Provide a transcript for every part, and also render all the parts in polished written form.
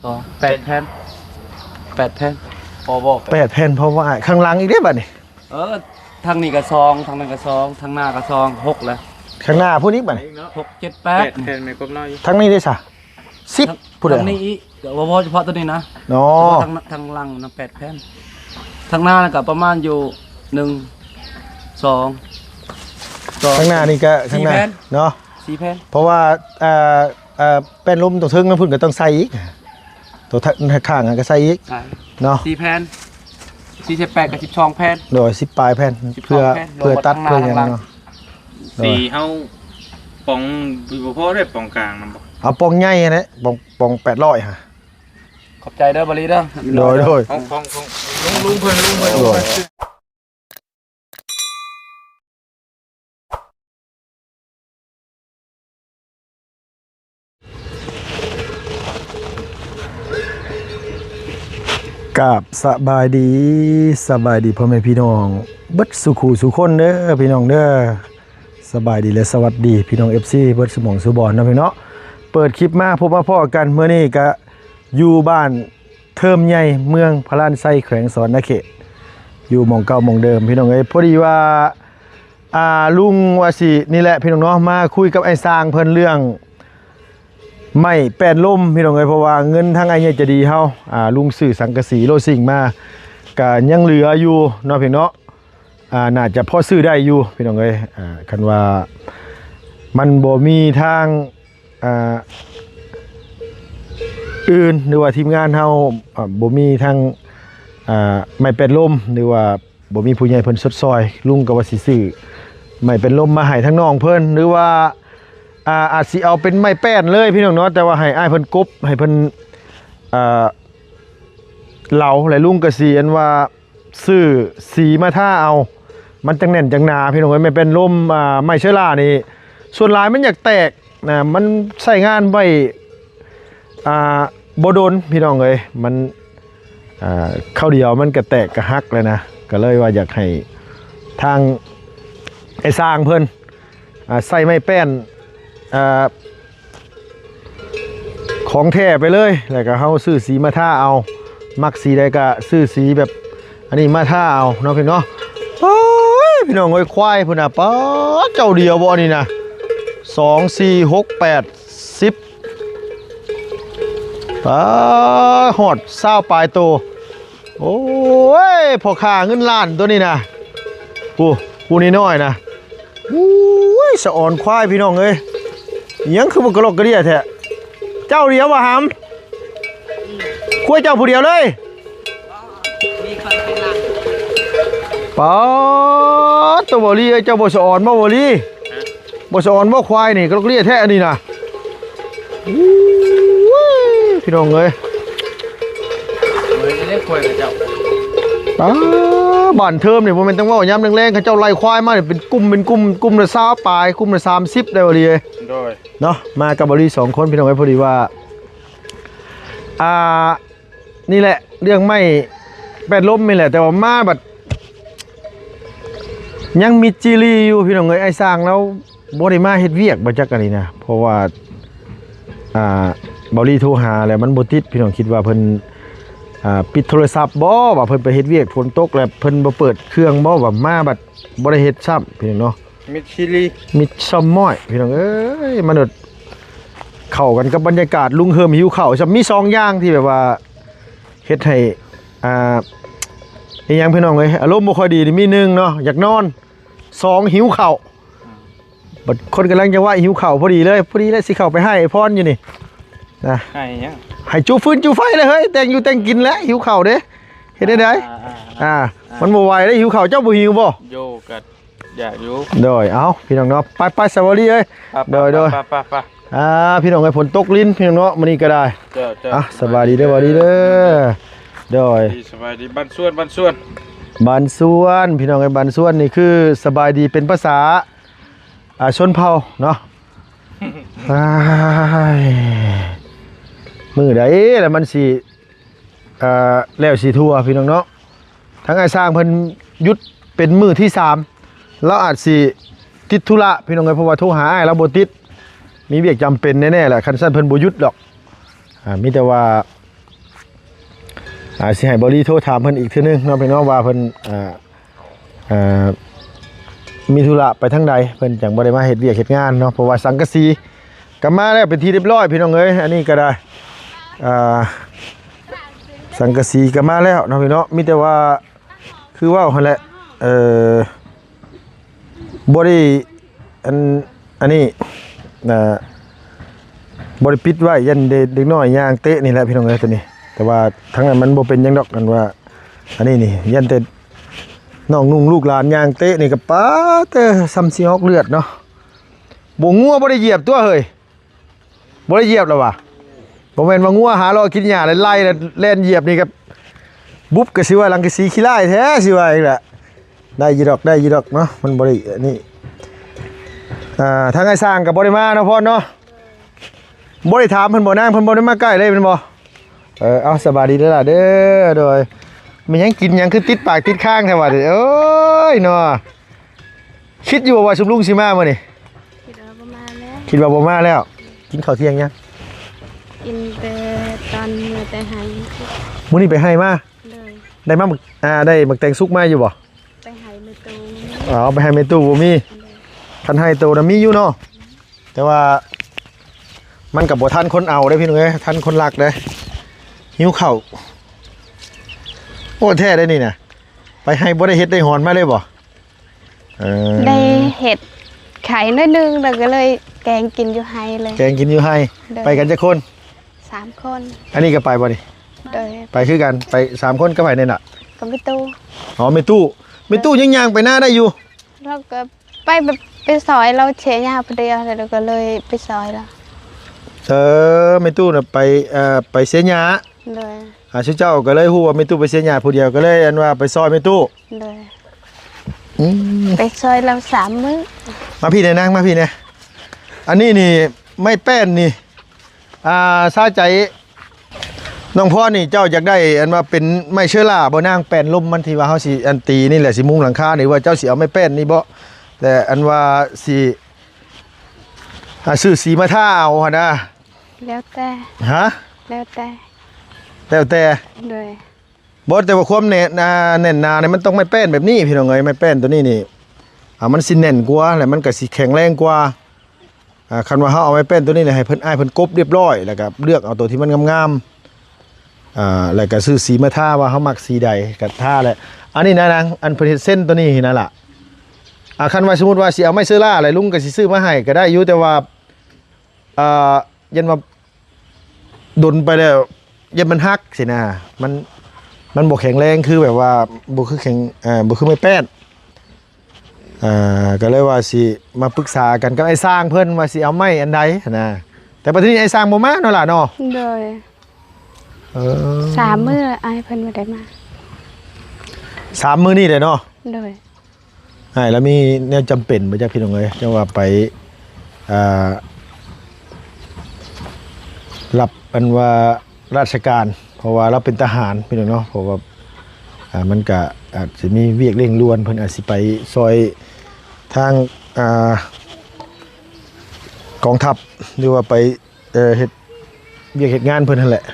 8 แผ่น8 แผ่นพอบ่ 8 แผ่นเพราะว่าข้างหลังอีกได้บัดนี่ ทางนี้ก็2ทางนั้นก็2ทางหน้าก็2 6แล้ว ข้างหน้าผู้นี้บัดนี่ 6 7 แปด 8 แผ่นไม่ครบน้อย ทั้งนี้ได้ซะ10ผู้ใด ทางนี้อีกเดี๋ยวบ่เฉพาะตัวนี้นะ เนาะ ทางหลังนะ8 แผ่นทางหน้าก็ประมาณอยู่1 2 ข้างหน้านี่ก็ข้างหน้า 4 แผ่น เนาะ 4 แผ่น เพราะว่าแป้นลมตัวทึงน้ำพุ่นก็ต้องใส่อีกตัวข้างก็ใส่อีกเนาะ 4 แผ่น4 8กับ12 แผ่น โดย10ปลายแผ่นเพื่อ แผ่น เพื่อตัด โดย เพื่อหยัง ข้างล่าง เนาะ สีเฮาปองบ่พอได้ปองกลางมันบ่ เอาปองใหญ่นะปอง800ฮะ ขอบใจเด้อบริเด้อ โดย ของลุงเพิ่น โดยกับสบายดีพ่อแม่พี่น้องเบิดสุขูสุคนเด้อพี่น้องเด้อสบายดีและสวัสดีพี่น้อง FC เบิดสมองสุบอนนะพี่เนาะเปิดคลิปมาพบมาพ่อกันเมื่อนี้ก็อยู่บ้านเทิมใหญ่เมืองพระลานไส้แขวงสวรรณเขตอยู่หม่องเก่าหม่องเดิมพี่น้องเอ้ยพอดีว่าลุงว่าสินี่แหละพี่น้องเนาะมาคุยกับไอ้สร้างเพิ่นเรื่องไม่แป้นล่มพี่น้องเอ้ยเพราะว่าเงินทางไอ้เนี่ยจะดีเฮาลุงซื้อสังกะสีโลสิ่งมาก็ยังเหลืออยู่เนาะพี่เนาะน่าจะพอซื้อได้อยู่พี่น้องเอ้ยคันว่ามันบ่มีทางอื่นหรือว่าทีมงานเฮาบ่มีทางไม่เป็นลมหรือว่าบ่มีผู้ใหญ่เพิ่นสดซอยลุงก็ว่าสิซื้อไม่เป็นลมมาให้ทั้งน้องเพิ่นหรือว่าอาจสิเอาเป็นไม้แป้นเลยพี่น้องเนาะแต่ว่าให้อ้ายเพิ่นกบให้เพิ่นเหลาแล้วลุงก็สิอันว่าซื้อสีมาท่าเอามันจังแน่นจังหนาพี่น้องเอ้ยไม่เป็นลมไม้เชื้อรานี่ส่วนหลายมันอยากแตกนะมันใช้งานไว้บ่โดนพี่น้องเอ้ยมันเข้าเดียวมันก็แตกกระหักเลยนะก็เลยว่าอยากให้ทางไอ้สร้างเพิ่นใส่ไม้แป้นของแท้ไปเลยแล้วก็เฮาซื้อสีมาท่าเอามักสีใดก็ซื้อสีแบบอันนี้มาท่าเอาเนาะพี่เนาะโอ้ยพี่น้องเอ้ยควายพุ่นน่ะป๊าดเจ้าเดียวบ่นี่นะ2 4 6 8 10หอดเศร้าปลายโตโอ้ยพอค่าเงินล้านตัวนี้นะกูนี่น้อยนะโอ้ยสะอ่อนควายพี่น้องเอ้ยยังคือบุกกระโหลกกระเดียแท้เจ้าเดียวบ่หำคุยเจ้าผู้เดียวเลยป๊าดตัวบอลี่เจ้าบ่สะอ่อนบ่บอลี่บ่สะอ่อนบ่ควายนี่กระโหลกกระเดียแท้อันนี้นะพี่น้องเอ้ยจะได้คุยกับเจ้า บ้านเทิมเนี่ยผมเป็นต้องว่าย้ำแรงๆเขาเจ้าไล่ควายมาเนี่ยเป็นกลุ่มละ20ปลายกลุ่มละ30ได้พอดีเลย โดย เนาะมากับบริ2คนพี่น้องไว้พอดีว่านี่แหละเรื่องไม่แปดล้มนี่แหละแต่ว่ามาแบบยังมีจีรีอยู่พี่น้องเอ้ยไอ้สร้างแล้วบ่ได้มาเฮ็ดเวียกบ่จักอันนี้นะเพราะว่าบริโทรหาแล้วมันบ่ติดพี่น้องคิดว่าเพิ่นปิดโทรศัพท์บ่ว่าเพิ่นไปเฮ็ดเวียกฝนตกแล้วเพิ่นบ่เปิดเครื่องบ่ว่ามาบัดบ่ได้เฮ็ดซ้ำพี่น้องเนาะ มิดชิลี มิดซ้ำม้อยพี่น้องเอ้ยมันเข้ากันกับบรรยากาศลุงเฮิมหิวข้าวจะมี2อย่างที่แบบว่าเฮ็ดให้อีหยังพี่น้องเอ้ยอารมณ์บ่ค่อยดีนี่มี1เนาะอยากนอน2หิวข้าวบัดคนกำลังจะว่าหิวข้าวพอดีเลยสิเข้าไปให้พรอยู่นี่นะ ให้หยัง ให้จูฟื้นจูไฟเลยเฮ้ยแต่งอยู่แต่งกินแล้วหิวข้าวเด้เฮ็ดได้มันบ่ไหวได้หิวข้าวเจ้าบ่หิวบ่ โยกัดอยากอยู่ โดยเอาพี่น้องเนาะไปสวัสดีเอ้ยโดย ไป พี่น้องเอ้ยฝนตกลิ้นพี่น้องเนาะมื้อนี้ก็ได้ เจ้า สบายดีเด้อสวัสดีเด้อโดย สบายดีบ้านส่วน บ้านสวนพี่น้องเอ้ยบ้านสวนนี่คือสบายดีเป็นภาษาชนเผ่าเนาะ มือใดแล้วมันสิแล้วสิทั่วพี่น้องเนาะทั้งไอ้สร้างเพิ่นหยุดเป็นมือที่3แล้วอาจสิติดธุระพี่น้องเอ้ยเพราะว่าโทรหาอ้ายแล้วบ่ติดมีเวียกจำเป็นแน่ๆแหละคันซั่นเพิ่นบ่หยุดดอกมีแต่ว่า สิให้บริโทรถามเพิ่นอีกเทื่อนึงเนาะพี่น้องว่าเพิ่นมีธุระไปทางใดเพิ่นจังบ่ได้มาเฮ็ดเวียกเฮ็ดงานเนาะเพราะว่าสังกะสีก็มาแล้วเป็นที่เรียบร้อยพี่น้องเอ้ยอันนี้ก็ได้สังกะสีก็มาแล้วเนาะพี่น้องมีแต่ว่าคือว่าหั่นแหละบ่ได้อันนี้บ่ได้ปิดไว้ยันเด็กน้อยย่างเตะนี่แหละพี่น้องเอ้ยตัวนี้แต่ว่าทั้งนั้นมันบ่เป็นหยังดอกกันว่าอันนี้นี่ยันแต่น้องนุ่งลูกหลานย่างเตะนี่ก็ป้าแต่ซ้ำสิออกเลือดเนาะบ่งัวบ่ได้เหยียบตัวเฮ้ยบ่ได้เหยียบแล้วว่ะบ่แม่นว่างัวหารอกินหญ้าไล่แล้วแล่นเหยียบนี่ก็บุ๊บก็สิว่าลังกะสีขี้ร้ายแท้สิว่าอีกแหละได้อยู่ดอกเนาะมันบ่ได้นี่ทางไอ้สร้างก็บ่ได้มาเนาะพ่อเนาะบ่ได้ถามเพิ่นบ่นางเพิ่นบ่ได้มาใกล้เลยแม่นบ่เอาสบายดีเด้อล่ะเด้อโดยมันยังกินยังคือติดปากติดข้างแท้ว่าเด้อโอ้ยเนาะคิดอยู่ว่าชุมลุงสิมามื้อนี้คิดว่าบ่มาแล้วกินข้าวเที่ยงยังกินแต่ตอนเมื่อแต่หาย มื้อนี้ไปให้มาเลยได้มาได้หมึกแตงสุกมาอยู่บ่ไปหายไม่ตู ไปให้แม่ตู้บ่มีคันให้ตู้น่ะมีอยู่เนาะแต่ว่ามันก็บ่ทันคนเอาเด้อพี่น้องเอ้ยทันคนรักเด้อหิวข้าวโอ้แท้ได้นี่น่ะไปให้บ่ได้เฮ็ดได้หอนมาเลยบ่ได้เห็ดไข่น้อยนึงแล้วก็เลยแกงกินอยู่ไฮเลยแกงกินอยู่ไฮไปกันจักคน3 คน อันนี้ก็ไปบ่นี่โดยไปคือกันไป3คนก็ไปนี่น่ะกับพี่ตู้แม่ตู้ยังไปหน้าได้อยู่แล้วก็ไปแบบไปซอยเราเฉยหญ้าพอดีแล้วก็เลยไปซอยแล้วแม่ตู้น่ะไปเสียหญ้าเลยชื่อเจ้าก็เลยฮู้ว่าแม่ตู้ไปเสียหญ้าผู้เดียวก็เลยอันว่าไปซอยแม่ตู้เลยไปซอยเรา3 มื้อมาพี่เนี่ยนั่งมาพี่เนี่ยอันนี้นี่ไม่แป้นนี่ซาใจน้องพ่อนี่เจ้าอยากได้อันว่าเป็นไม่เชื้อราบ่นางแป้นลมมันที่ว่าเฮาสิอันตีนี่แหละสิมุงหลังคานี่ว่าเจ้าสิเอาไม่แป้นนี่บ่แต่อันว่าสิซื้อสีมาท่าเอาหั่นนะแล้วแต่แล้วแต่ด้วยบ่แต่ว่าความแน่นหนาเนี่ยมันต้องไม่แป้นแบบนี้พี่น้องเอ้ยไม่แป้นตัวนี้นี่มันสิแน่นกว่าแล้วมันก็สิแข็งแรงกว่าคันว่าเฮาเอาไม้แป้นตัวนี้เนี่ยให้เพิ่นกบเรียบร้อยแล้วก็เลือกเอาตัวที่มันงามๆแล้วก็ซื้อสีมาท่าว่าเฮามักสีใดก็ท่าแหละอันนี้นะนางอันเพิ่นเฮ็ดเส้นตัวนี้นั่นล่ะคันว่าสมมุติว่าสิเอาไม้เสื้อล่าอะไรลุงก็สิซื้อมาให้ก็ได้อยู่แต่ว่ายันว่าดนไปแล้วยันมันฮักสินะมันบ่แข็งแรงคือแบบว่าบ่คือแข็งบ่คือไม้แป้นก็เลยว่าสิมาปรึกษากันกับไอ้สร้างเพิ่นว่าสิเอาไม้อันใดนะแต่ปัจจุบันไอ้สร้างบ่มาเนาะล่ะเนาะโดย3 มื้อไอ้เพิ่นบ่ได้มา3 มื้อนี่แหละเนาะโดยแล้วมีแนวจำเป็นบ่จ๊ะพี่น้องเอ้ยจังว่าไปรับอันว่าราชการเพราะว่าเราเป็นทหารพี่น้องเนาะเพราะว่ามันก็อาจจะมีเวียกเร่งด่วนเพิ่นอาจสิไปซอยทางกองทัพหรือว่าไปเฮ็ดเวียกเฮ็ดงานเพิ่นนั่นแหละ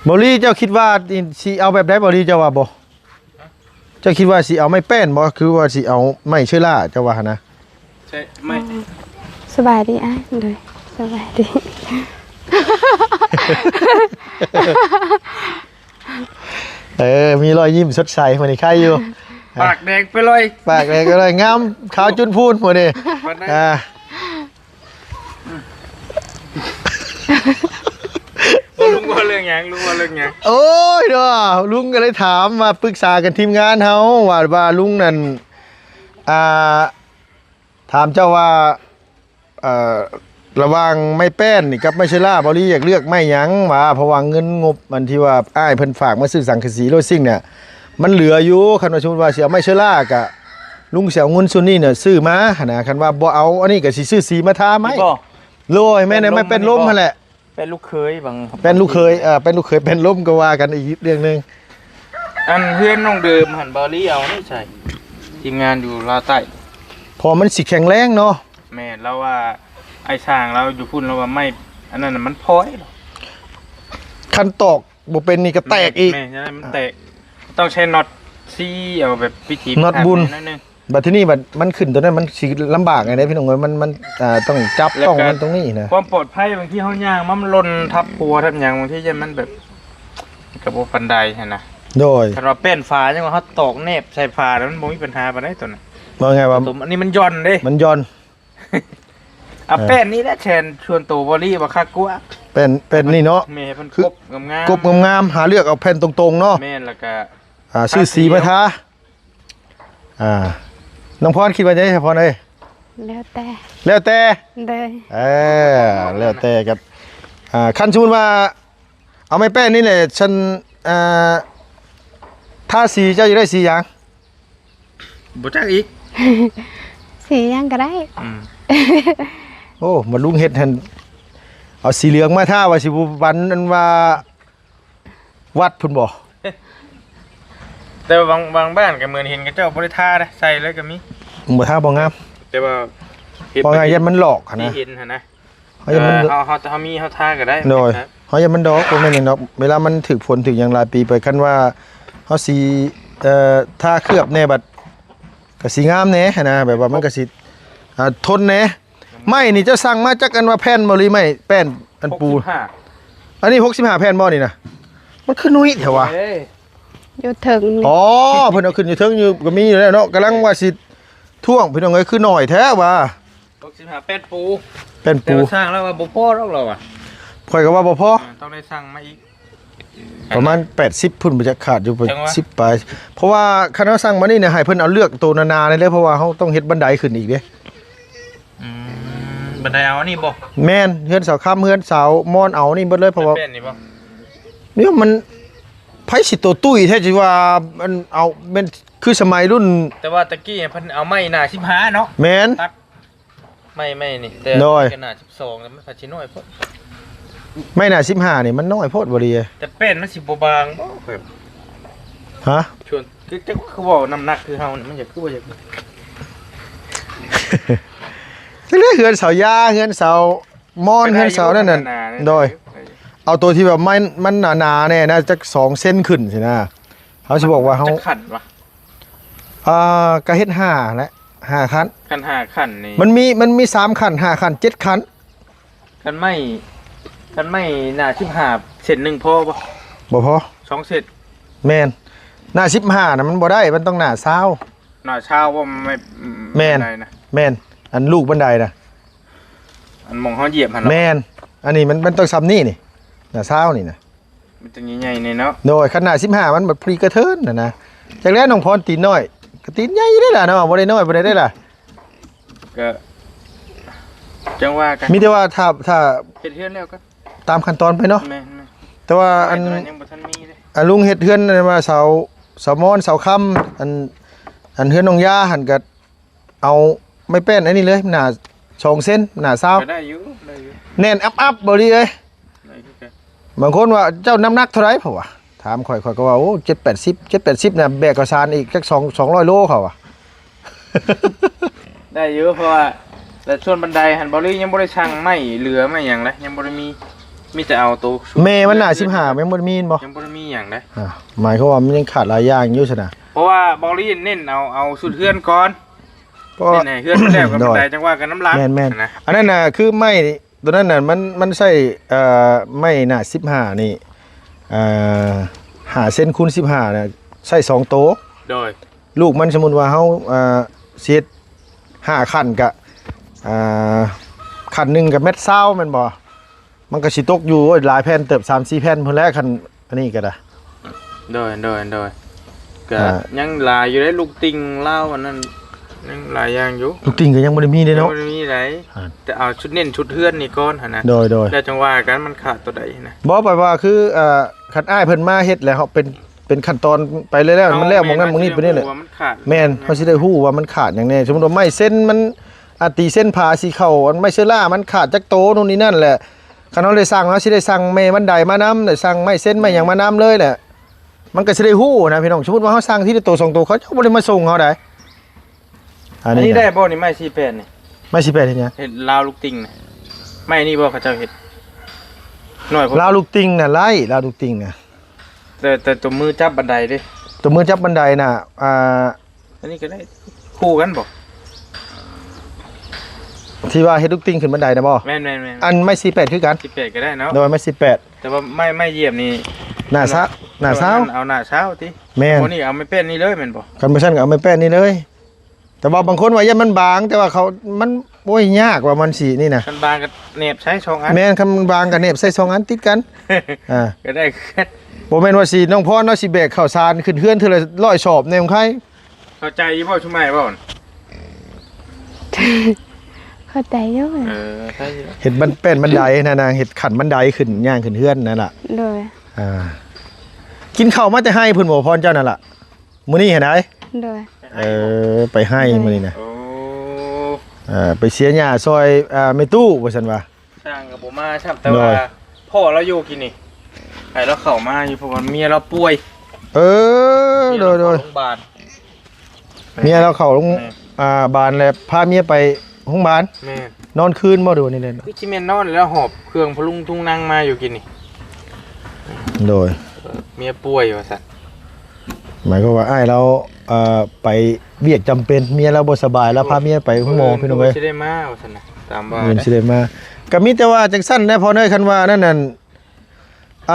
บ่ลี่เจ้าคิดว่าสิเอาแบบใดบ่ลี่เจ้าว่าบ่เจ้าคิดว่าสิเอาไม้แป้นบ่คือว่าสิเอาไม้เชื้อราเจ้าว่านะใช่ไม่สบายดีอ้ายเลยสบายดีมีรอยยิ้มสดใสมื้อนี้ใครอยู่ปากแดงไปเลยงามขาวจุนพูนมื้อนี้ลุงว่าเรื่องหยังโอ้ยเด้อลุงก็เลยถามมาปรึกษากันทีมงานเฮาว่าลุงนั่นถามเจ้าว่าระวังไม่แป้นนี่กับไม่ใช่ล่าบริอยากเลือกไม่ยั้งมาเพราะว่าเงินงบมันที่ว่าอ้ายเพิ่นฝากมาซื้อสังกะสีโลซิ่งเนี่ยมันเหลืออยู่คันว่าสมมุติว่าสิเอาไม่ใช่ล่ากะลุงเสียเงินส่วนนี้เนี่ยซื้อมานะคันว่าบ่เอาอันนี้ก็สิซื้อสีมาทาไหมโลยแม่เนี่ยไม่เป็นลมนั่นแหละเป็นลูกเคยบางเป็นลูกเคยเป็นลมก็ว่ากันอีกเรื่องนึงอันเพื่อนน้องเดิมหันบอลี่เอานี่ใช่ทีมงานอยู่ลาวใต้พอมันสิแข็งแรงเนาะแม่เราว่าไอ้ช่างเราอยู่พุ่นเราว่าไม่อันนั้นมันพ้อย คันตอกบ่เป็นนี่ก็แตกอีก แม่ใช่มันแตกต้องใช้น็อตซี่เอาแบบพิธี น็อตบุญ นั่นนึง บัดที่นี่บัดมันขึ้นตัวนั้นมันสิลำบากไงเด้พี่น้องเอ้ยมันต้องจับต้องมันตรงนี้นะ ความปลอดภัยบางที่เฮาย่างมันหล่นทับหัวทับหยังบางที่จะมันแบบกระบบบันไดหั่นนะ โดย ถ้าเราเป็นฝาจังว่าเฮาตอกแนบใส่ฝาแล้วมันบ่มีปัญหาปานใดตัวนั้น ว่าไงว่า ตัวอันนี้มันย่อนเด้ มันย้อน เอาแป้นนี้แหละแทนชวนตัวบอลี่ว่าคักกว่า เป็นนี่เนาะ แม่เพิ่น คื ก อ บงามๆ กบงามๆหาเลือกเอาแผ่นตรงๆเนาะ แม่นแล้วก็ ชื่อสีมาทาน้องพรคิดว่าจะได้พรเอ้ย แล้วแต่ แล้วแต่ เลย แล้วแต่กับคันสมมุติว่าเอาไม้แป้นนี่แหละฉันถ้าสีเจ้าจะได้สีหยัง บ่จักอีก สีหยังก็ได้ โอ้มาลุงเฮ็ดหั่นเอาสีเหลืองมาท่าว่าสิบ่วันอันว่าวัดพุ่นบ่ แต่ว่าบางบ้านก็เหมือนเห็นกับเจ้าบ่ได้ทาเด้ใส่แล้วก็มี บ่ท่าบ่งาม แต่ว่าเห็น บ่งามยันมันหลอกหั่น ที่ นะ เห็นหั่นนะ เฮายันมัน เฮามีเฮาทาก็ได้ โดยเฮายันมันดอกบ่แม่นหยังดอกเวลามันถึกฝนถึกหยังหลายปีไปคันว่าเฮาสิทาเคลือบแน่บัดก็สิงามแหน่หั่นนะแบบว่ามันก็สิทนแหน่ไม้นี่เจ้าสั่งมาจักอันว่าแผ่นบ่หรือไม่แป้นอันปู 65 อันนี้65แผ่นบ่นี่นะมันคือน้อยแถววะ เอ้ย อยู่ถึงนี่ อ๋อเพิ่นเอาขึ้นอยู่เทิงอยู่ก็มีอยู่แล้วเนาะกำลังว่าสิท่วงพี่น้องเอ้ยคือน้อยแท้ว่า 65เป็ดปู เป็น แต่ ปู ว่าสร้างแล้วว่าบ่พอหรอกเราอ่ะ ข่อยก็ว่าบ่พอ ต้องได้สั่งมาอีก ประมาณ80พุ่นบ่จะขาดอยู่ไป จังหวะ 10ปลายเพราะว่าคันเฮาสั่งมานี่เนี่ยให้เพิ่นเอาเลือกตัวนาๆเลยเพราะว่าเฮาต้องเฮ็ดบันไดขึ้นอีกเด้ บันไดเอาอันนี้บ่ แม่นเฮือนเสาค้ำเฮือนเสามอนเอานี่เบิดเลยเพราะว่า เป็นนี่บ่ เนี่ยมันไผสิตัวตุ้ยแท้สิว่ามันเอาเป็นคือสมัยรุ่น แต่ว่าตะกี้เพิ่นเอาไม้หน้า15เนาะ แม่น ตัดไม่นี่แต่ โดย ขนาด12แล้วมันก็สิน้อยพอ ไม่น่า15นี่มันน้อยโพดบ่ดี แต่เป็นมันสิบ่บางบ่ครับ ฮะ ชวนคือว่าน้ำหนักคือเฮานี่มันอยากคือว่าอยาก เรื่อยๆเฮือนเสายาเฮือนเสามอนเฮือนเสานั่นน่ะโดยเอาตัวที่แบบมันหนาๆแน่นะจัก2เซนขึ้นสินะเขาสิบอกว่าเฮา จะขันวะ ก็เฮ็ด5และ5คัน ขัน5ขันนี่ มันมี3คัน5คัน7คัน ขันไม่หน้า15เส้นหนึงพอบ่ บ่พอ 2เส้น แม่นหน้า15น่ะมันบ่ได้มันต้องหน้า20 หน้าเช้าว่ามันไม่ แม่น ได้นะ แม่นอันลูกบันไดน่ะ อันมองเฮาเหยียบหั่นเนาะ แม่นอันนี้มันต้องซ้ำนี่นี่หน้า20นี่นะ มันจะใหญ่ๆนี่เนาะ โดยขนาด15มันแบบพรีกระเทินนะจากแล้วน้องพรตีนน้อยก็ตีนใหญ่ได้ล่ะเนาะบ่ได้น้อยบ่ได้ล่ะ ก็จังว่ากัน มีแต่ว่าถ้า เฮ็ดเฮือนแล้วก็ ตามขั้นตอนไปเนาะ แม่น แต่ว่า ๆ อัน แต่ว่ายังบ่ทันมีเลย ลุงเฮ็ดเฮือนนั่นว่าเสามอนเสาค่ำอันเฮือนน้องย่าหั่นก็เอาไม่แป้นอันนี้เลยหน้า2เซนหน้า ก็ได้อยู่ 20แน่นอัพบ่ดีเอ้ย ได้คือกัน บางคนว่าเจ้าน้ำหนักเท่าไหร่เพิ่นว่าถามข่อยก็ว่าโอ้780น่ะแบกกระสานอีกจัก200โลเขาว่ะ ได้เยอะเพราะว่าแต่ส่วนบันไดหันบอลลี่ยังบ่ได้ช่างไม่เหลือไม่อย่างไรยังบ่ได้มีแต่เอาตัวชุด แม่มันหน้า15แม่นบ่มีนบ่ ยังบ่ได้มีอย่างไร หมายความว่ามันยังขาดหลายอย่างอยู่ซั่นน่ะ เพราะว่าบอลลี่เน้นเอาสุดเฮือนก่อน เพราะ เน้นให้เฮือนแล้วกับบันไดจังว่ากันน้ำล้าง แม่น นะ ๆอันนั้นน่ะคือไม้ตัวนั้นน่ะมันใช้ไม้หน้า15นี่5เซนคูณ15น่ะใช้2โตะ โดย ลูกมันสมมุติว่าเฮาเฮ็ด5คันกะคันหนึงกับเม็ดเศร้าแม่นบ่มันก็สิตกอยู่โอ้ยหลายแผ่นเติบ 3-4 แผ่นพุ่นแหละคันอันนี้ก็ได้ โดยก็ อ่า ยังหลายอยู่ได้ลูกติงเล่าอันนั้นยังหลายอย่างอยู่ ลูกติ่งก็ยังบ่ได้มีเด้ ยัง เนาะ บ่ได้มีไหน อ่า แต่เอาชุดเน้นชุดเฮือนนี่ก่อนหั่นนะ โดย แล้วจังว่ากันมันขาดตัวใดนะ บ่ไปว่าคือคันอ้ายเพิ่นมาเฮ็ดแล้วเฮาเป็นขั้นตอนไปเรื่อยๆมันแล้วหมองนั้นหมองนี้ไปนี่แหละ มันขาด แม่นเขาสิได้ฮู้ว่ามันขาดอย่างแน่สมมุติว่าไม้เส้นมันตีเส้นผ่าสิเข้าอันไม้เชื้อรามันขาดจักโตนู่นนี่นั่นแหละคันเฮาได้สั่งเฮาสิได้สั่งแม่บันไดมานำได้สั่งไม้เส้นไม้หยังมานำเลยแหละมันก็สิได้ฮู้นะพี่น้องสมมุติว่าเฮาสั่งที่ละโต2โตเขาจะบ่ได้มาส่งเฮาได้อั อั น น นี้ นี้ได้ ได้ บ่นี่ไม้ซีแปดนี่ ไม่สิแปดเฮ็ดหยัง เห็ดลาวลูกติงนะไม่นี่บ่เขาเจ้าเห็ด หน่อยพอ ลาวลูกติงน่ะไล่ลาวลูกติงน่ะ แต่ตัวมือจับบันไดดิ ตัวมือจับบันไดน่ะอันนี้ก็ได้คู่กันบ่ ที่ว่าเฮ็ดลูกติงขึ้นบันไดนะบ่ แม่น อันไม่48คือกัน 18ก็ได้เนาะ โดยไม่18 แต่ว่าไม่เหยียบนี่ หน้าเช้าหน้าเช้า เอาหน้าเช้าติ แม่น โอ้นี่เอาไม่เป็นนี่เลยแม่นบ่ คันบ่ซั่นก็เอาไม่แป้นนี่เลย แต่ว่าบางคนว่ายันมันบาง แต่ว่าเขามันโอ้ยยากว่ามันสินี่น่ะ คันบางก็เน็บใช้2อัน แม่นคันมันบางก็เน็บใส่สองอันติดกันอ่า ก็ได้แค่ บ่แม่นว่าสิน้องพรเนาะสิแบกข้าวสารขึ้นเฮือนเทื่อละ100ชอบแนวของใคร เข้าใจอีบ่ชุมใหม่บ่ เข้าใจอยู่ ใช่อยู่ เห็ดมันเป็นบันไดนะนางเห็ดขันบันไดขึ้นย่างขึ้นเฮือนนั่นล่ะ โดย กินข้าวมาแต่ให้เพิ่นบ่พรเจ้านั่นล่ะมื้อนี้เห็นไหม โดย ไปให้มื้อนี้นะ โอ้ ไปเสียหญ้าซอยแม่ตู้ว่าซั่นว่า ช่างกับบ่มาครับแต่ว่าพ่อเราอยู่กินนี่ให้เราเข้ามาอยู่เพราะว่าเมียเราป่วย โดย โรงพยาบาล เมียเราเข้าโรงบาลแล้วพาเมียไปโรงพยาบาล แม่ นอนคืนบ่ดูนี่เลย คือชิเมนนอนแล้วหอบเครื่องพลุงทุ่งนั่งมาอยู่กินนี่ โดย เมียป่วยว่าสัตว์ หมายความว่าอ้ายเราไปเวียกจำเป็นเมียเราบ่สบายแล้วพาเมียไปห้องหมอพี่น้องเอ้ย สิได้มาว่าสัตว์นะตามว่า เงินสิได้มาก็มีแต่ว่าจังสั้นแน่พอเนยคันว่านั่นน่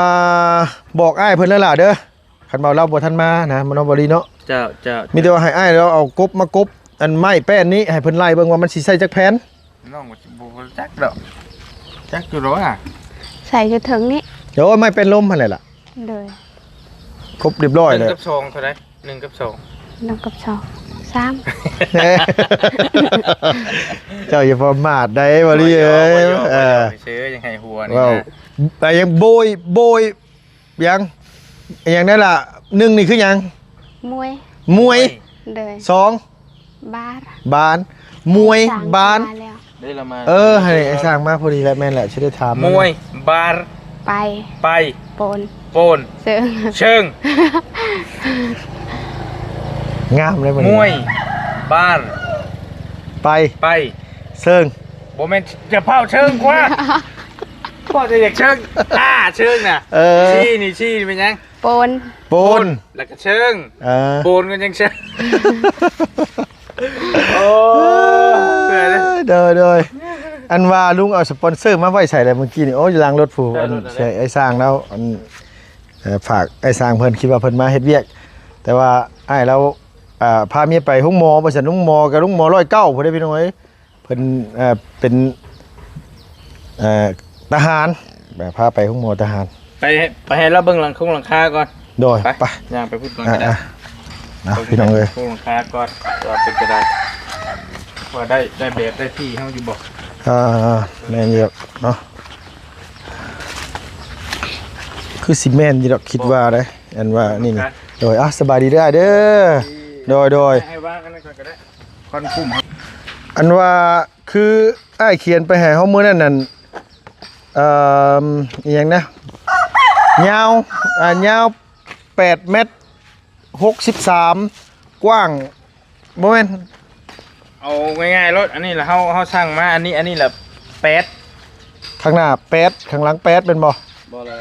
ะบอกอ้ายเพิ่นแล้วล่ะเด้อคันว่าเราบ่ทันมานะมันบ่ดีเนาะ เจ้า มีแต่ว่าให้อ้ายเราเอากบมากบอันไม้แป้นนี้ให้เพิ่นไล่เบิ่งว่ามันสิใส่จักแผ่น น้องบ่จักดอกจักอยู่ร้อยอ่ะ ใส่จะถึงนี่ เดี๋ยวไม้เป็นลมหั่นแหละล่ะ โดย ครบเรียบร้อยเลย 1 กับ 2เท่าไหร่1 กับ 2 น้องกับสองสาม เจ้าอย่าประมาทได้บ่ดีเอ้ย ซื้อยังให้หัวนี่ ว้าว นะ แต่ยังโบยยังอย่างนั้นล่ะ1นี่คือหยัง มวย มวย โดย 2 บาร์ บานมวย สั่ง บาน มแล้ว ได้ละมา ให้ไอ้สร้างมาพอดีแล้วแม่นแหละจะได้ถาม มวยบาร์ ไป ไป ปน โปน เสือ เชิง งามเลยมัน มวยบาร์ ไป ไป เซิง บ่แม่นจะเผาเชิงกว่าพ่อจะอยากเชิงเชิงน่ะชี้นี่เป็นยัง ปน ปน แล้วก็เชิง โป โปนก็ยังเชิงโอ้เบื่อเลย โดยอันว่าลุงเอาสปอนเซอร์มาไว้ใส่อะไรเมื่อกี้นี่โอ้ยล้างรถผูอันใช่ไอ้สร้างแล้วอันฝากไอ้สร้างเพิ่นคิดว่าเพิ่นมาเฮ็ดเวียกแต่ว่าไอ้เราพาเมียไปห้องหมอบ่ซั่นห้องหมอกับห้องหมอ109พุ่นได้พี่น้องเอ้ยเพิ่นเป็นทหารแบบพาไปห้องหมอทหาร ไปให้เราเบิ่งหลังคาก่อน โดย ไป ไป ย่างไปพูดก่อนก็ได้ พี่น้องเอ้ย พูดหลังคาก่อนว่าเป็นก็ได้ว่าได้แบบได้ที่เฮาอยู่บ่ แม่นอยู่เนาะคือสิแม่นอยู่ดอกคิดว่าได้อันว่านี่โดยสบายดีเด้อเด้อโดย ให้ว่างกันก่อนก็ได้คอนกลุ่ม อันว่าคืออ้ายเขียนไปให้เฮามื้อนั้นนั่นอีหยังนะยาวยาว8 เมตร 63กว้างบ่แม่น เอาง่ายๆรถอันนี้แหละเฮาสั่งมาอันนี้แหละ8 ข้างหน้า8ข้างหลัง8เป็นบ่ บ่เลย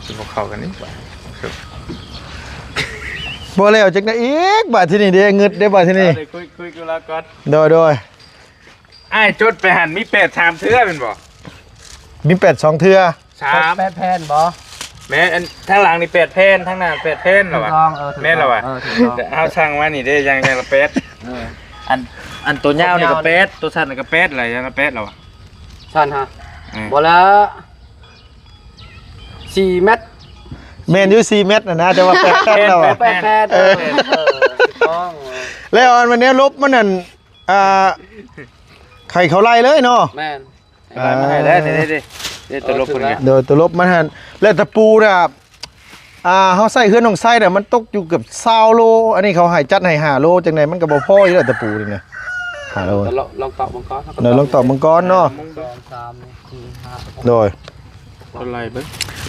สิบ่เข้ากันนี่บ่ บ่แล้วจักได้อีกบาดที่นี่เด้งึดได้บาดที่นี่ เดี๋ยวคุยกันแล้วก่อน โดย อ้ายจดไปหันมี8 3เทื่อเป็นบ่ มี8 2เทื่อ 3 8แผ่นบ่ แม่อันทางหลังนี่8แผ่นทางหน้า8แผ่นเหรอวะแม่นเหรอวะ ถูกต้อง แต่เอาสั่งมานี่เด้ยังละ8อันตัวยาวนี่ก็8ตัวสั้นนี่ก็8อะไรยังละ8เหรอวะ สั้นฮะบ่ละ4 เมตร แม่นอยู่4 เมตรนะแต่ว่า8แผ่นแล้วอะ 8แผ่นถูกต้อง แล้วอันวันนี้ลบมันนั่นไข่เขาไล่เลยเนาะ แม่น อะไรมาให้ได้เด้ตัวลบคนนี้ โดยตัวลบมันหันแล้วตะปูน่ะเขาใส่เครื่องของไส้น่ะมันตกอยู่เกือบ20โลอันนี้เขาให้จัดให้5โลจังไดมันก็บ่พออยู่แล้วตะปูนี่นะ5โล ลองตอบมังกร เดี๋ยวลองตอบมังกรเนาะ 2 3 4 โดย อะไรเบิ่ง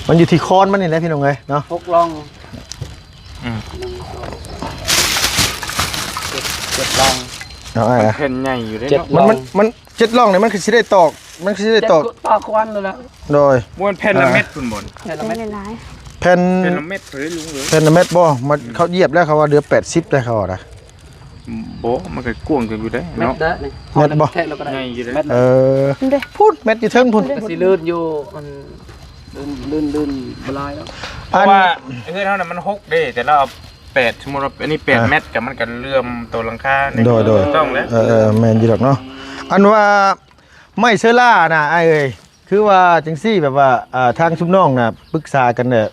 มันอยู่ที่คอนมันนี่แหละพี่น้องเอ้ยเนาะ 5 6ลอง อืม 7ลอง เอาไอ้ แผ่นใหญ่อยู่ได้ เจ็ด เนาะ มัน7ร่องเนี่ยมันคือสิได้ตอก มันสิได้ตอก ตอกควันเลยละ โดย ม้วนแผ่นละเม็ดพุ่นบน แค่ละ ได้ เม็ด หลาย แผ่น แผ่นละเม็ดเฮ้ยลุงเอ้ย แผ่นเม็ดบ่มันเขาเหยียบแล้วเขาว่าเดือ80ได้เขาว่านะ โบมันก็กวงกันอยู่ได้ เม็ด เนาะ เด้อนี่ เม็ดบ่ แค่เราก็ได้ ใหญ่อยู่เด้อ เม็ด เออ เด้ พูดเม็ดอยู่เทิงพุ่น ก็สิลื่นอยู่มันลื่นบลายแล้ว เพราะว่าเฮ้ยเท่านั้นมัน6เด้แต่เราเอา8สมมุติว่าอันนี้8เม็ดกับมันก็เลื่อมตัวหลังคา โดย ต้องแล้ว แม่นอยู่ดอกเนาะอันว่าไม่เชื้อราน่ะไอ้เอ้ยคือว่าจังซี่แบบว่าทางชุมน้องน่ะปรึกษากันเนี่ย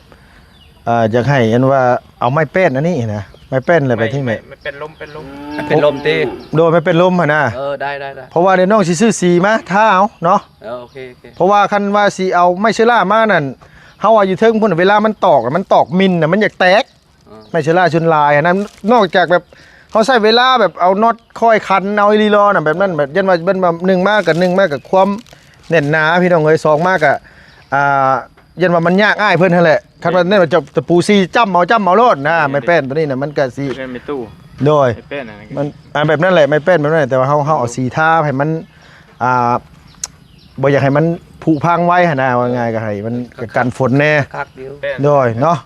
อยากให้อันว่าเอาไม้แป้นอันนี้นะไม้แป้นอะไรไปที่ไหน ไม่เป็นลมเป็นลม เป็นลมตี โดยไม่เป็นลมหั่นน่ะ ได้ เพราะว่าเดี๋ยวน้องสิซื้อสีมาถ้าเอาเนาะ โอเค เพราะว่าคันว่าสิเอาไม่เชื้อรามานั่นเฮาว่าอยู่เทิงพุ่นเวลามันตอกน่ะมันตอกมินน่ะมันอยากแตกไม่เชื้อราชนลายอันนั้นนอกจากแบบเขาใช้เวลาแบบเอาน็อตค่อยคันเอาอีลีลอน่ะแบบนั้นแบบยันว่าเป็นแบบ1มากกับความแน่นหนาพี่น้องเอ้ย2มากกับยันว่ามันยากง่ายเพิ่นนั่นแหละคันว่าเนี่ยจะตะปูซีจ้ำเอาโลดนะไม่เป็นตัวนี้น่ะมันก็สิ เป็นไม่ตู้ โดย ไม่เป็นอะไร มันแบบนั้นแหละไม่เป็นแบบนั้นแหละแต่ว่าเฮาเอาสีทาให้มันบ่อยากให้มันผุพังไว้หั่นน่ะว่าง่ายก็ให้มันกันฝนแน่ คักเดียว โดยเนาะ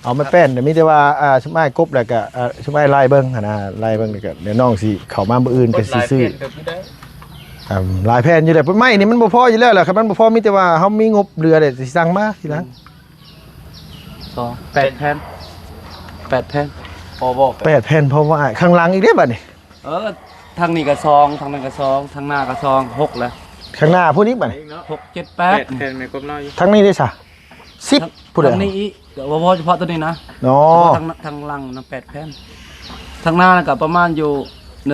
เอาไม่เป็นแต่มีแต่ว่าชุบไม้กบแล้วก็ชุบไม้ไล่เบิ่งหั่นน่ะไล่เบิ่งแล้วก็เดี๋ยวน้องสิเข้ามามื้ออื่นก็สิซื้อหลายแผ่นอยู่แล้วไม้นี่มันบ่พออยู่แล้วแหละครับมันบ่พอมีแต่ว่าเฮามีงบเหลือเด้สิสั่งมาทีหลัง 8 แผ่นพอบอก 8แผ่นเพราะว่าข้างหลังอีกเด้บัดนี้ ทางนี้ก็ซองทางนั้นก็ซองทางหน้าก็ซอง6แล้ว ข้างหน้าผู้นี้บัดนี้ 6 7 แปด 8 แผ่นไม่ครบน้อยอยู่ ทางนี้ได้ซะ10ผู้ใด ทางนี้อีกเดี๋ยวพอเฉพาะตัวนี้นะ เนาะ ทางหลังนะ8 แผ่นทางหน้าก็ประมาณอยู่1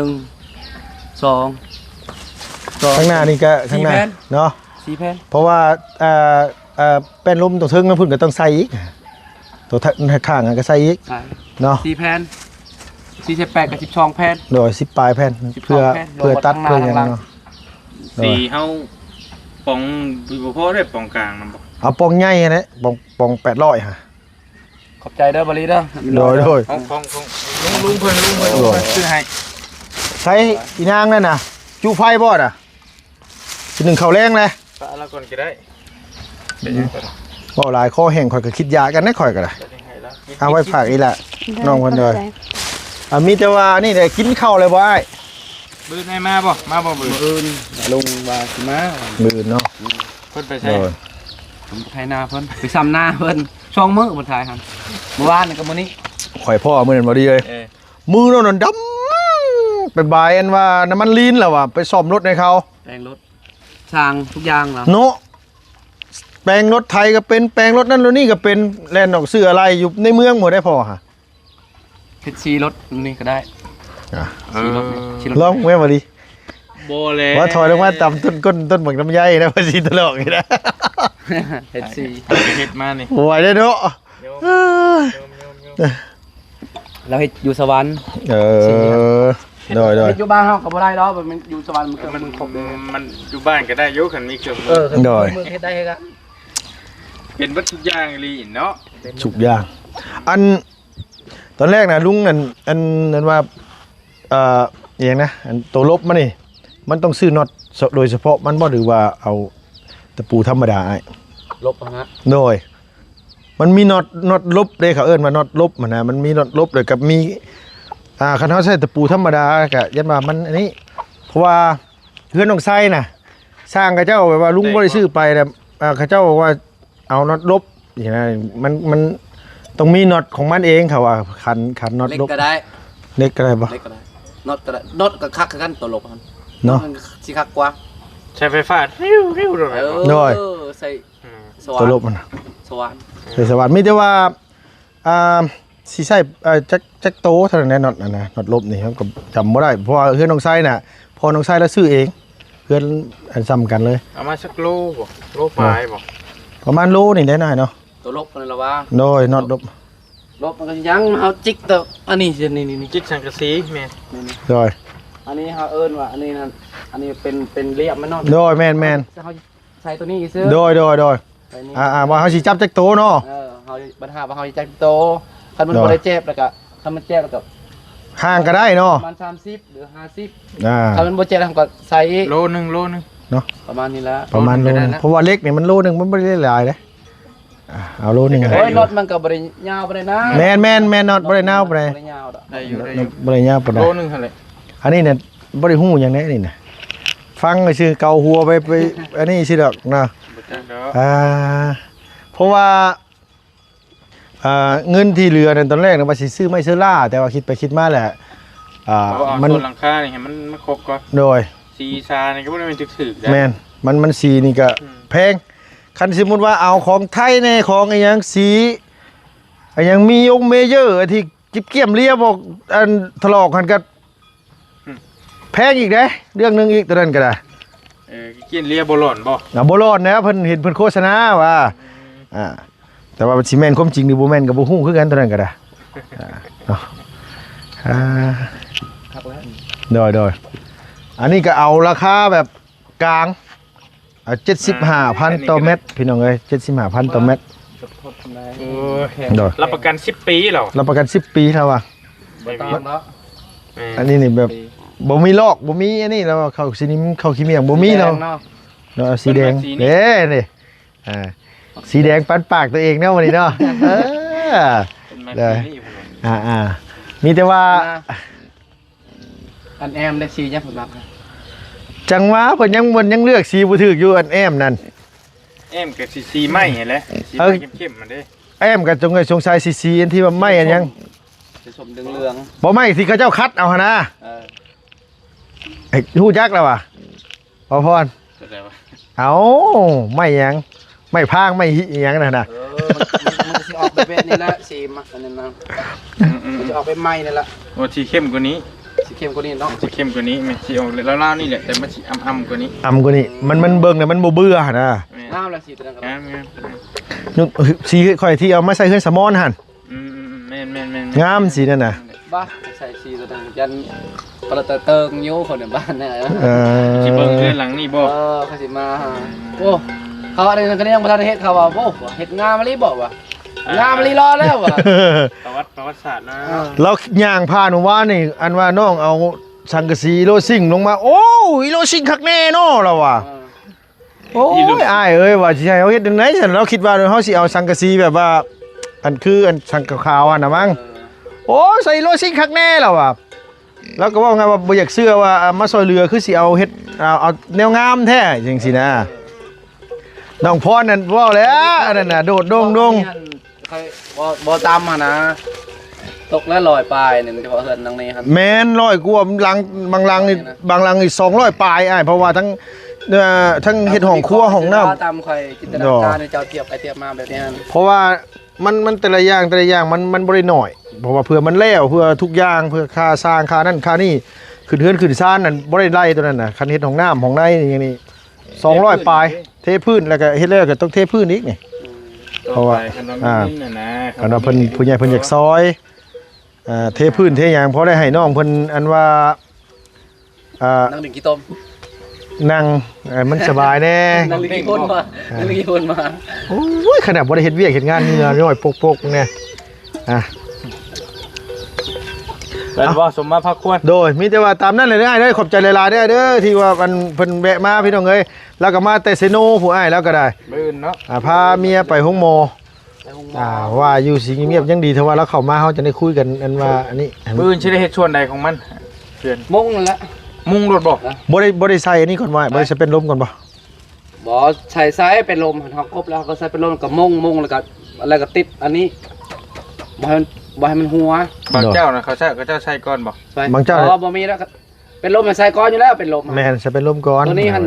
2 ข้างหน้านี่ก็ข้างหน้า 4 แผ่น เนาะ 4 แผ่น เพราะว่าแป้นลมตัวเทึงมันพุ่นก็ต้องใส่อีกตัวข้างก็ใส่อีก ใช่ เนาะ 4 แผ่น4 8กับ12 แผ่น โดย10ปลายแผ่น 12 เพื่อ แผ่น เพื่อตัด รวม เพื่อ กับ หยัง ข้างหน้า เนาะ สีเฮาปองบ่พอได้ปองกลางนำบ่ เอาปองใหญ่นะปอง800ฮะ ขอบใจเด้อบริเด้อ โดย ของลุงเพิ่นซื้อให้ ใช้อีนางนั่นน่ะจูไฟบ่น่ะสิหนึ่งข้าวแรงเลย ปะละก่อนก็ได้เป็นยังไง บ่หลายข้อแห่งข่อยก็คิดยากันนะข่อยก็ได้เอาไว้ฝากอีหละน้องเพิ่นด้วยมีแต่ว่านี่ได้กินข้าวเลยบ่อ้าย บื้อให้มาบ่บื้อ อื่นลุงว่าสิมา มื้อเนาะ เพิ่นไป โด ใช้ ย ผมไทยนาเพิ่นไปซ้ำหน้าเพิ่นช่องมื้อบ่ทายหั่นเมื่อวานนี่ก็มื้อนี้ ข่อยพ่อมื้อนั้นบ่ดีเลย มือนั่นดำไปบายอันว่าน้ำมันลีนแล้วว่ะไปซ่อมรถให้เขา แปลงรถสร้างทุกอย่างแล้ว เนาะแปลงรถไทยก็เป็นแปลงรถนั่นรถนี่ก็เป็นแล่นออกซื้ออะไรอยู่ในเมืองหมดได้พอฮะ เฮ็ดซีรถนี่ก็ได้ซีรถนี่ซีรถ ลองแม่มาดิ บ่แล้ว ว่าถอยลงมาต่ำต้นหมึกน้ำใยนะว่าสิตลกนี่นะ เฮ็ดซี เฮ็ดมานี่ โอ้ยได้เนาะ เราเฮ็ดอยู่สวรรค์ เออโดย เฮ็ดอยู่บ้านเฮาก็บ่ได้ดอกมันอยู่สวรรค์มันครบเลย มันอยู่บ้านก็ได้อยู่คันมีเครื่องมือ มือเฮ็ดได้เฮ็ดอะ เป็นวัตถุกอย่างอีหลีเนาะ ฉุกยางอันตอนแรกนะลุงนั่นว่าอย่างนะอันตัวลบมันนี่มันต้องซื้อน็อตโดยเฉพาะมันบ่หรือว่าเอาตะปูธรรมดาไอ้ ลบฮะ โดยมันมีน็อตลบเลยเขาเอิ้นว่าน็อตลบมันนะมันมีน็อตลบเลยกับมีคันเขาใช้ตะปูธรรมดากะยันว่ามันอันนี้เพราะว่าเพื่อนน้องไส้น่ะสร้างกับเจ้าแบบว่าลุงบ่ได้ซื้อไปแต่เขาเจ้าบอกว่าเอาน็อตลบอย่างนั้นมันต้องมีน็อตของมันเองค่ะว่าคันน็อต เล็ก ลบ ก็ได้ เล็กก็ได้ปะ เล็กก็ได้น็อตก็ได้น็อตก็คักคือกันตัวลบมัน เนาะ มันสิคักกว่า ใช้ไฟฟ้าริ้วๆเลย โดย ใส่สว่าน ตัวลบมัน สว่าน ใส่สวัสดิ์มีแต่ว่าสีใส่จักโตเท่านั้นแหละน็อตนะน็อตลบนี่ครับก็จำไม่ได้เพราะว่าเพื่อนน้องไส้น่ะพอน้องไส้แล้วซื้อเองเพื่อนอันซ้ำกันเลย เอามาสักโลบ่โลปลายบ่ ประมาณโลนี่ได้หน่อยเนาะ ตัวลบมันละว่า โดยน็อตลบ ลบมันก็ยังเอาจิกตัวอันนี้สินี่ จิกสังกะสีแม่น โดย อันนี้เฮาเอิ้นว่าอันนี้นั่นอันนี้เป็นเรียบมันเนาะ โดยแมน เฮาใส่ตัวนี้ซื้อ โดยใส่นี่ ว่าเขาสิจับจักโตเนาะ เฮาปัญหาว่าเฮาจักโตคันมันบ่ได้เจ็บแล้วก็ถ้ามันเจ็บแล้วก็ ห่างก็ได้เนาะ ประมาณ30หรือ50 อ่า ถ้ามันบ่เจ็บแล้วก็ใส่อีก โลนึง เนาะ ประมาณนี้แล้ว ประมาณโลนึงเพราะว่าเล็กนี่มันโลนึงมันบ่ได้หลายเด้เอาโลนึง โอ้ยรถมันก็บ่ได้ยาวปานใดนะ แม่นนอดบ่ได้นาวปานใด บ่ได้ยาวดอก ได้อยู่ได้อยู่ บ่ได้ยาวปานใด โลนึงเท่าไหร่ อันนี้เนี่ยบ่ได้ฮู้หยังแน่นี่น่ะฟังซื่อเกาหัวไปอันนี้สิดอกนะ บ่จักดอก เพราะว่าเงินที่เหลือนั่นตอนแรกน่ะว่าสิซื้อไม้เสื้อล่าแต่ว่าคิดไปคิดมาแหละมั มัน นหลังคานี่ให้มันครบก่อน โดย สีชานี่ก็บ่ได้เป็นถึกๆได้ แม่นมันสีนี่ก็แพงคันสมมุติว่าเอาของไทยแน่ของอีหยังสีอีหยังมีองค์เมเยอร์ที่จิบเกี่ยมเรียบอกอันถลอกกันก็แพงอีกเด้เรื่องหนึงอีกตัวนั้นก็ได้ กินเลียบ่หล่นบ่ บ่รอดนะเพิ่นเห็นเพิ่นโฆษณาว่าแต่ว่าสิแม่นความจริงหรือบ่แม่นก็บ่ฮู้คือกันตัวนั้นก็ได้เนาะโดยอันนี้ก็เอาราคาแบบกลาง75,000ต่อเม็ดพี่น้องเอ้ย75,000ต่อเม็ด โอ้ย โดย รับประกัน10 ปีเหรอ รับประกัน10 ปีแล้วว่ะ บ่ต้องเนาะ อันนี้นี่แบบบ่มีลอกบ่มีอันนี้แล้วเข้าสีนี้เข้าขี้เมียงบ่มีแล้ว เนาะ เนาะสีแดงเด้นี่สีแดงปันปากตัวเองเนาะวันนี้เนาะเป็นมา ได้ ที่นี่ผม มีแต่ว่า อันแอมได้สียังผมรับ จังหวะเพิ่นยังเลือกสีบ่ถูกอยู่อันแอมนั่น แอมกับสีไหม้เห็นแล้วสีไหม้เข้มๆมันเด้ แอมก็จงสงสัยสีอันที่ว่าไหม้อันยัง สีส้มเหลือง บ่ไหม้ที่เขาเจ้าคัดเอาหั่นนะ ๆ ไอ้ฮู้จักแล้วว่ะพอพร เข้าใจว่า เอาไม่หยังไม่พางไม่หิหยังนั่นน่ะ มันสิออกไปเป็นนี่ละสีมันอันนั้นนะมันจะออกไปไหม้นี่ละ โอ้สีเข้มกว่านี้ สีเข้มกว่านี้เนาะ สีเข้มกว่านี้ไหมสีออกแล้วๆนี่แหละแต่มันสีอ่ำๆกว่านี้ อำกว่านี้มันเบิ่งเนี่ยมันบ่เบื่อหั่นน่ะ งามละสีตัวนั้นก็ งามงาม นึกสีข่อยที่เอามาใส่เฮือนสมอนหั่น แม่น งามสีนั่นน่ะ บ้าใส่สีตัวนั้นยันปลาเติงยิ้วคนในบ้านเนี่ย สีเบิ่งเรือนหลังนี่บ่ เขาสิมาโอ้เขาอะไรนั่นก็ยังประธานเฮ็ดเขาว่าโอ้เฮ็ดงามมะลิบอกว่างามมะลิรอแล้วว่ะ ประวัติศาสตร์นะ แล้วย่างผ่านว่านี่อันว่าน้องเอาสังกะสีโลซิ่งลงมาโอ้ยโลซิ่งคักแน่เนาะเราว่ะโอ้ยอ้ายเอ้ยว่าสิให้เอาเฮ็ดจังได๋ซั่นเราคิดว่าเฮาสิเอาสังกะสีแบบว่าอันคืออันสังขาวๆอันน่ะมั้งโอ้ใส่โลซิ่งคักแน่แล้วว่ะแล้วก็ว่าไงว่าบ่อยากเชื่อว่ามาซอยเรือคือสิเอาเฮ็ดเอาแนวงามแท้จังซี่นะน้องพรนั่นเว้าแล้วอันนั้นน่ะโดดโด่ง บ่ตามมานะตกแล้วลอยปลายเนี่ยมันจะพอเฮือนทางนี้ครับ แม่น100กว่าลังบางลังนี่บางลังนี่200ปลายอ้ายเพราะว่าทั้งเฮ็ดห้องครัวห้องน้ำ ตามใครจินตนาการในเจ้าเทียบไปเทียบมาแบบนี้ เพราะว่ามันแต่ละอย่างมันบ่ได้น้อยเพราะว่าเพื่อมันแล้วเพื่อทุกอย่างเพื่อค่าสร้างค่านั่นค่านี่ขึ้นเฮือนขึ้นซ่านนั่นบ่ได้ไล่ตัวนั้นน่ะคันเฮ็ดห้องน้ำห้องในอย่างนี้200ปลายเทพื้นแล้วก็เฮ็ดแล้วก็ต้องเทพื้นอีกนี่ เพราะว่าคันว่าเพิ่นผู้ใหญ่เพิ่นอยากซอยเทพื้นเทหยังพอได้ให้น้องเพิ่นอันว่านั่งดื่มกี่ต้ม นั่งมันสบายแน่ นั่งดื่มกี่คนมานั่งดื่มกี่คนมา โอ้ยขนาดบ่ได้เฮ็ดเวียกเฮ็ดงานเหงื่อน้อยปกๆเนี่ยแล้วว่าสมมาพักควร โดยมีแต่ว่าตามนั้นเลยได้ขอบใจหลายๆเด้อที่ว่ามันเพิ่นแวะมาพี่น้องเอ้ยแล้วก็มาแต่เซโนผู้อ้ายแล้วก็ได้ มื้อเนาะพาเมียไปห้องหมอว่าอยู่สิเงียบยังดีเท่าว่าแล้วเข้ามาเฮาจะได้คุยกันอันว่าอันนี้ มื้อสิได้เฮ็ดชวนใดของมันเพื่อน มุ่งนั่นแหละ มุงรถบ่ บ่ได้ใส่อันนี้ก่อนว่าบ่ได้ใส่เป็นลมก่อนบ่ บ่ใส่ไซส์เป็นลมเฮากบแล้วก็ใส่เป็นลมกับมุ่งแล้วก็อะไรก็ติดอันนี้บ่ให้มันหัว บางเจ้านะเขาเจ้าใช้ก่อนบ่ บางเจ้า บ่มีแล้วเป็นลมใส่ก้อนอยู่แล้วเป็นลม แม่นใส่เป็นลมก่อน ตัวนี้หัน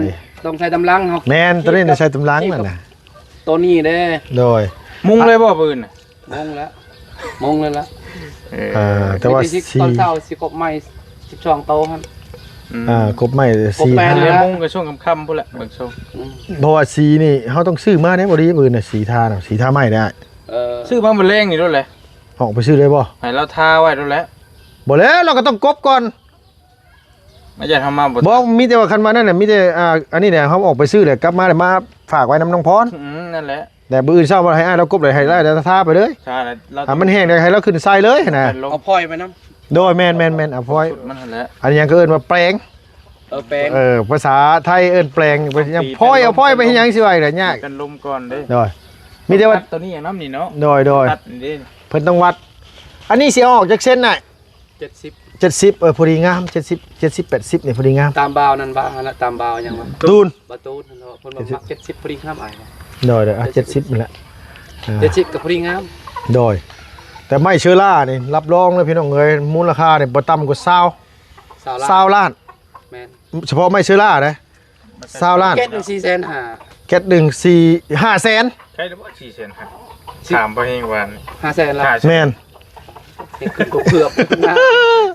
ต้องใส่ตำลังเฮา แม่นตัวนี้ใส่ตำลังนั่นน่ะ ตัวนี้เด้ โดย มุงเลยบ่ปืนน่ะ มุ่งแล้วมุ่งเลยละ แต่ว่า ตอนเช้าสิกบใหม่12โตหั่น กบไม้ กบแปลน เรียนมุงก็ช่วงค่ำๆพุ่นแหละเบิ่งช่วง เพราะว่าสีนี่เฮาต้องซื้อมาได้บ่ดีปืนน่ะสีทาน่ะสีทาไม้ได้ ซื้อมาบ่แรงนี่ด้วยแหละ ออกไปซื้อได้บ่ ให้เราทาไว้ด้วยแหละ บ่แล้วเราก็ต้องกบก่อน ไม่ใช่ทำมาบ่ บ่มีแต่ว่าคันมานั่นน่ะมีแต่อันนี้เนี่ยเฮาออกไปซื้อแล้วกลับมาแล้วมาฝากไว้น้ำน้องพร นั่นแหละ แต่มื้ออื่นเช้าบ่ให้อ้ายเรากบเลยให้ได้ทาไปเลย ใช่แล้ว มันแห้งได้ให้เราขึ้นใส่เลยนะ เอาพลอยไปนำ โดยแม่นๆๆอ่ะพอย มันนั่นแหละ อันนี้ยังก็เอิ้นว่าแปลง แปลง ภาษาไทยเอิ้นแปลงไปยังพ้อยเอาพ้อยไปเฮ็ดหยังสิว่าอีกล่ะยาก กันลมก่อนเด้ โดยมีแต่ว่า ตัดตัวนี้อย่างน้ำนี่เนาะ โดย ตัดนี่ เพิ่นต้องวัด อันนี้สิเอาออกจากเส้นน่ะ 70 70พอดีงาม70 80นี่พอดีงาม ตามบาวนั่นบ้านะตามบาวยังวะ ตูน บาตูนเนาะเพิ่นมามัก70พอดีงามอ้าย โดยอ่ะ70นี่แหละ 70กับพอดีงาม โดยแต่ไม่เชื้อรานี่รับรองเลยพี่น้องเอ้ยมูลค่าเนี่ยบ่ต่ำกว่า20ล้าน แม่น เฉพาะไม่เชื้อรานะ20ล้าน แก๊ส1 400,000หา แก๊ส1 4 5แสน ใช่หรือว่า4เซนครับถามไปเองวัน 500,000ละ แม่น ขึ้นกบเผือกเ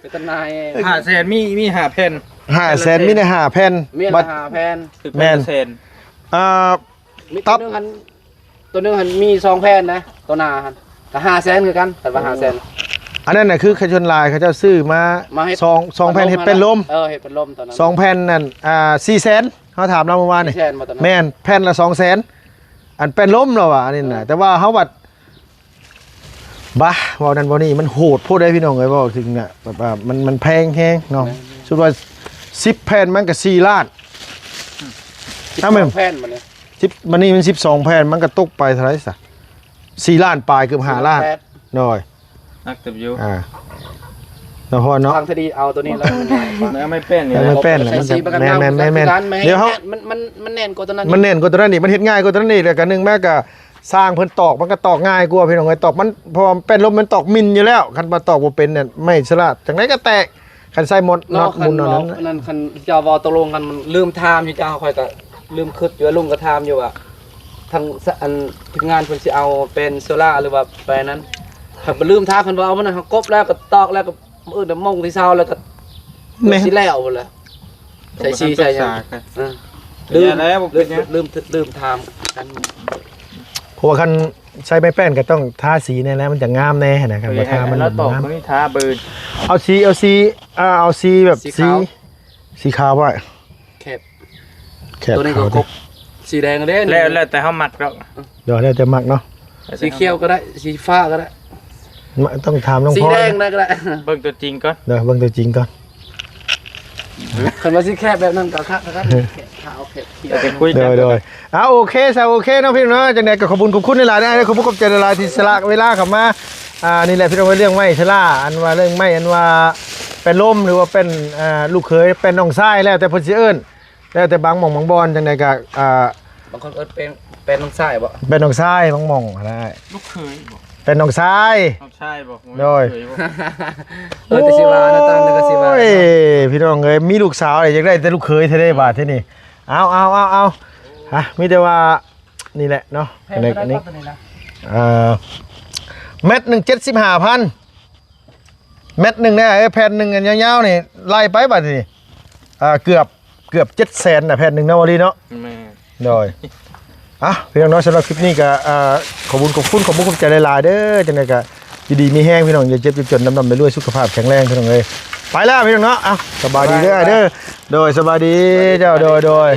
ป็นตนาย 5เซนมี5แผ่น 5แสนมีได้5แผ่น มีละ5แผ่น คือ แม่น เซน อ่า มี ตั ตัว บ นึงหันมี2แผ่นนะตัวหน้าหันก็500,000คือกันแต่ว่า500,000 อันนั้นน่ะคือขชนลายเขาเจ้าซื้อมา ให้ สองแผ่นเฮ็ดเป็นลม เฮ็ดเป็นลมตอนนั้น 2แผ่นนั่น4แสนเขาถามเราเมื่อวานนี่ 400,000บ่ตอนนั้น แม่นแผ่นละ2แสนอันเป็นลมแล้วอ่ะอันนี้น่ะแต่ว่าเฮาวัดบ้าเว้านั่นบ่นี่มันโหดโพดได้พี่น้องเอ้ยเว้าถึงน่ะแบบว่ามันแพงแฮงเนาะสุดว่า10แผ่นมันก็4ล้าน ถ้าแม่น แผ่นมันเนี่ย 10มันนี่มัน12แผ่นมันก็ตกไปเท่าไหร่ซะ4ล้านปลายเกือบ5ล้านน้อย นักเตบอยู่ แล้วพอเนาะ ทางคดีเอาตัวนี้แล้ว เนื้อไม่แป้นนี่ ไม่แป้นเลย ใช้สีประกัน แม่น เงา แม่นแม่น เดี๋ เดี๋ ย ยว ว เขา เขา มันแน่นกว่าตัวนั้น มันเน่นกว่าตัวนั้นนี่มันเฮ็ดง่ายกว่าตัวนั้นนี่แล้วกันนึงแม่ก็สร้างเพิ่นตอกมันก็ตอกง่ายกว่าพี่น้องเอ้ยตอกมันเพราะว่าเป็นลมมันตอกมินอยู่แล้วคันมาตอกบ่เป็นเนี่ยไม่สละจังไดก็แตกคันใส่หมดน็อตมุนเอานั้น นั่นคันเจ้าวอตกลงกันมันลืมไทม์อยู่เจ้าคอยก็ลืมคิดอยู่ลุงก็ไทม์อยู่อ่ะทางอันทีมงานเพิ่นสิเอาเป็นโซล่าหรือว่าไปนั้นถ้าบ่ลืมไทม์เพิ่นบ่เอามันเขากบแล้วก็ตอกแล้วก็มื้อเดมงที่เช้าแล้วก็ แม่ สิแล้วพุ่นแหละใส่ชีใส่หยังลืมไทม์กัน เพราะว่าคันใช้ไม้แป้นก็ต้องทาสีแน่แล้วมันจะงามแน่นะครับบ่ทามัน แล้วตอก งาม ตรงนี้ท้าเบิร์น เอาสีแบบสีขาวไว้ แคบ แคบ ตัวนี้ก็ ขาว กบสีแดงก็ได้ แล้วแต่เขาหมักแล้ว เดี๋ยวแล้วจะมักเนาะ สีเขียวก็ได้สีฟ้าก็ได้ ต้องถามน้อง สี พ่อ แดงได้ก็ได้ เบิ่งตัวจริงก่อน เดี๋ยวเบิ่งตัวจริงก่อน คันว่าสิแคบแบบนั้นก็ครับขาวแคบเขียว จะคุย เดี๋ กั ยวน โอเคซะโอเคเนาะพี่น้องเนาะจังได๋ก็ขอบคุณหลายๆนะขอบคุณใจหลายๆที่สละเวลาเข้ามานี่แหละพี่น้องเรื่องไม้ชะล่าอันว่าเรื่องไม้อันว่าเป็นลมหรือว่าเป็นลูกเขยเป็นน้องชายแล้วแต่เพิ่นสิเอิ้นแล้วแต่บางหม่องบางบอนจังได๋ก็บางคนเป็นน้องชายบ่ เป็นน้องชายบางหม่องได้ ลูกเคยบอก เป็นน้องชาย น้องชายบอก โดย แต่สิว่านะตามแต่สิว่า โอ้ยพี่น้องเอ้ยมีลูกสาวอยากได้แต่ลูกเขยเท่าได้บาทเท่านี้เอาฮะมีแต่ว่านี่แหละเนาะอันนี้เม็ดหนึ่ง75,000เม็ดหนึ่งเนี่ยแผ่นหนึ่งอันยาวๆนี่ไล่ไปบาทนี่เกือบ700,000น่ะแผ่นหนึ่งนะวะลีเนาะ แม่ โดยพี่น้องเนาะสำหรับคลิปนี้ก็ขอบคุณใจหลายๆเด้อจังได๋ก็อยู่ดีมีแห้งพี่น้องอย่าเจ็บอย่าจนดำๆไปด้วยสุขภาพแข็งแรงพี่น้องเอ้ยไปแล้วพี่น้องเนาะสบายดีเด้อโดยสบายดีเจ้าโดย